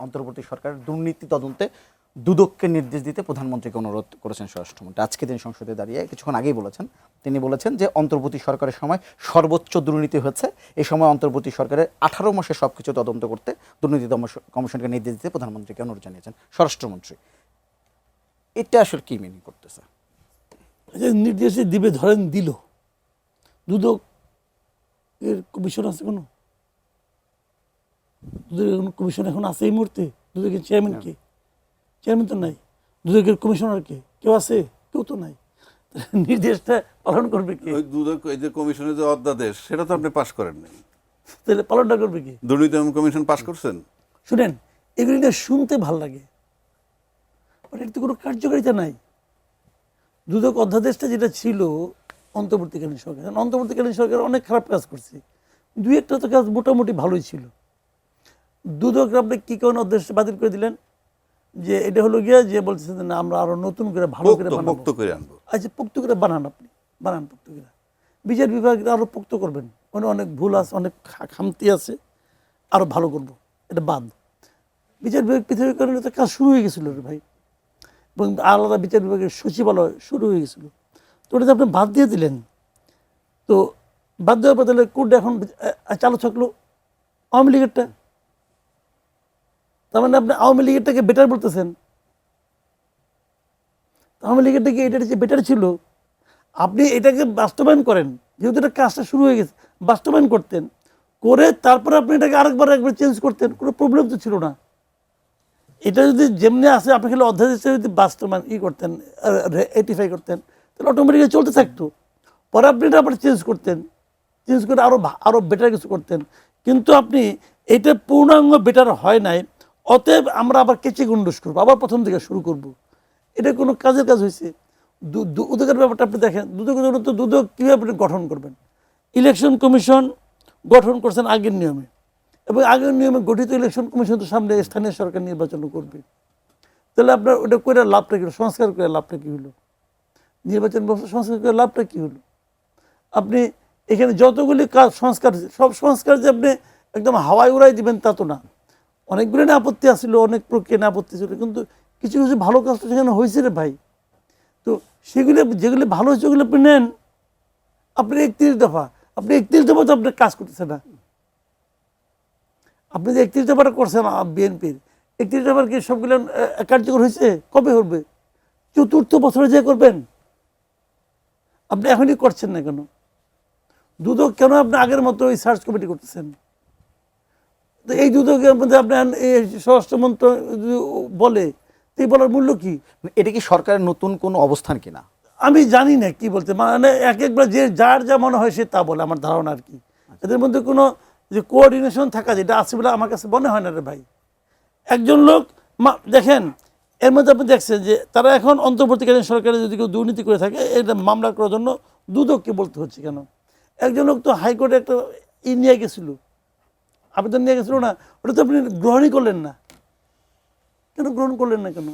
অন্তর্বর্তী সরকারের দুর্নীতি তদন্তে দুদককে নির্দেশ দিতে প্রধানমন্ত্রীকে অনুরোধ করেছেন স্বরাষ্ট্রমন্ত্রী। আজকে তিনি সংসদে দাঁড়িয়ে কিছুক্ষণ আগেই বলেছেন, তিনি বলেছেন যে অন্তর্বর্তী সরকারের সময় সর্বোচ্চ দুর্নীতি হয়েছে, এই সময় অন্তর্বর্তী সরকারের 18 মাসে সব কিছু তদন্ত করতে দুর্নীতি কমিশনকে নির্দেশ দিতে প্রধানমন্ত্রীকে অনুরোধ জানিয়েছেন স্বরাষ্ট্রমন্ত্রী। এটা আসলে কি মিনিং করতেছে? নির্দেশে দিবে, ধরেন দিল, দুদক এর কমিশন আছে কোনো? দুদকের কোনো কমিশন এখন আছে এই মুহূর্তে? দুদকের চেয়ারম্যান কে? চেয়ারম্যান তো নাই। দুদকের কমিশনার কে? কেউ আছে? কেউ তো নাই। নির্দেশটা পালন করবে কে? ওই দুদক এই যে কমিশনের যে অধ্যাদেশ সেটা তো আপনি পাশ করেন নাই, তাহলে পালনটা করবে কি? দুর্নীতি দমন কমিশন পাশ করছেন। শুনেন, এগুলি না শুনতে ভাল লাগে, বাট এর তো কোনো কার্যকারিতা নাই। দুদক অধ্যাদেশটা যেটা ছিল অন্তর্বর্তীকালীন সরকার, অন্তর্বর্তীকালীন সরকার অনেক খারাপ কাজ করছে, দুই একটা তো কাজ মোটামুটি ভালোই ছিল। দুদক আপনি কী কারণে অধ্যাদেশ বাতিল করে দিলেন? যে এটা হলো গিয়া যে বলতেছেন না আমরা আরো নতুন করে ভালো করে বানাবো। পোক্ত করে আনবো। আচ্ছা, পোক্ত করে বানান, আপনি বানান পোক্ত করে। বিচার বিভাগ আরো পোক্ত করবেন, অনেক ভুল আছে, অনেক খামতি আছে, আরো ভালো করব, এটা বাদ। বিচার বিভাগ পৃথিবীর কারণে তো কাজ শুরু হয়ে গেছিল রে ভাই, এবং আলাদা বিচার বিভাগের সচিবালয় শুরু হয়ে গেছিল। তো ওটা আপনি বাদ দিয়ে দিলেন। তো বাদ দেওয়ার পর তাহলে কোর্ট এখন চালু থাকলো আওয়ামী লীগেরটা। তার মানে আপনি আওয়ামী লীগেরটাকে বেটার বলতেছেন। আওয়ামী লীগেরটা কি এটার চেয়ে বেটার ছিল? আপনি এটাকে বাস্তবায়ন করেন, যেহেতু এটা কাজটা শুরু হয়ে গেছে, বাস্তবায়ন করতেন, করে তারপরে আপনি এটাকে একবার চেঞ্জ করতেন, কোনো প্রবলেম তো ছিল না। এটা যদি যেমনি আসে আপনি খালি অধ্যাদেশে যদি বাস্তবায়ন করতেন, এটিফাই করতেন, তাহলে অটোমেটিক্যালি চলতে থাকতো। পরে আপনি এটা আবার চেঞ্জ করতেন, চেঞ্জ করে আরও বেটার কিছু করতেন। কিন্তু আপনি এটা পূর্ণাঙ্গ বেটার হয় নাই, অতএব আমরা আবার কেচে গুন্ডুস করবো, আবার প্রথম থেকে শুরু করব। এটা কোনো কাজের কাজ হয়েছে? দুদকের ব্যাপারটা আপনি দেখেন, দুদক কীভাবে আপনি গঠন করবেন? ইলেকশন কমিশন গঠন করছেন আগের নিয়মে, এবং আগের নিয়মে গঠিত ইলেকশন কমিশন তো সামনে স্থানীয় সরকার নির্বাচন করবে। তাহলে আপনার ওটা করে লাভটা কী হলো? সংস্কার করে লাভটা কী হলো? নির্বাচন ব্যবস্থা সংস্কার করে লাভটা কী হলো? আপনি এখানে যতগুলি কাজ সংস্কার, সব সংস্কার যে আপনি একদম হাওয়ায় উড়াই দিবেন তা তো না। অনেকগুলো না আপত্তি আসছিল, অনেক প্রক্রিয়া না আপত্তি ছিল, কিন্তু কিছু কিছু ভালো কাজ তো সেখানে হয়েছে রে ভাই। তো সেগুলো যেগুলি ভালো হয়েছে ওগুলো আপনি নেন। আপনি 31 দফা, আপনি 31 দফা তো আপনার কাজ করতেছে না। আপনি যে 31 দফাটা করছেন বিএনপির, 31 দফার কি সবগুলো কার্যকর হয়েছে? কবে হবে? 4র্থ বছরে যে করবেন। আপনি এখনই করছেন না কেন? দুদক কেন আপনি আগের মতো ওই সার্চ কমিটি করতেছেন? তো এই দুদকের মধ্যে আপনার স্বরাষ্ট্রমন্ত্র বলে, এই বলার মূল্য কি? এটা কি সরকারের নতুন কোনো অবস্থান কিনা? আমি জানি না কি বলতে, মানে একবার যে যার যা মনে হয় সে তা বলে, আমার ধারণা আর কি। এদের মধ্যে কোনো যে কোঅর্ডিনেশন থাকা যেটা আছে বলে আমার কাছে মনে হয় না রে ভাই। একজন লোক দেখেন, এর মধ্যে আপনি দেখছেন যে তারা এখন অন্তর্বর্তীকালীন সরকারে যদি কেউ দুর্নীতি করে থাকে, এটা মামলা করার জন্য দুদককে বলতে হচ্ছে কেন? একজন লোক তো হাইকোর্টে একটা নিয়ে গেছিল, আবেদন নিয়ে গেছিল না, ওটা তো আপনি গ্রহণই করলেন না। কেন গ্রহণ করলেন না কেন?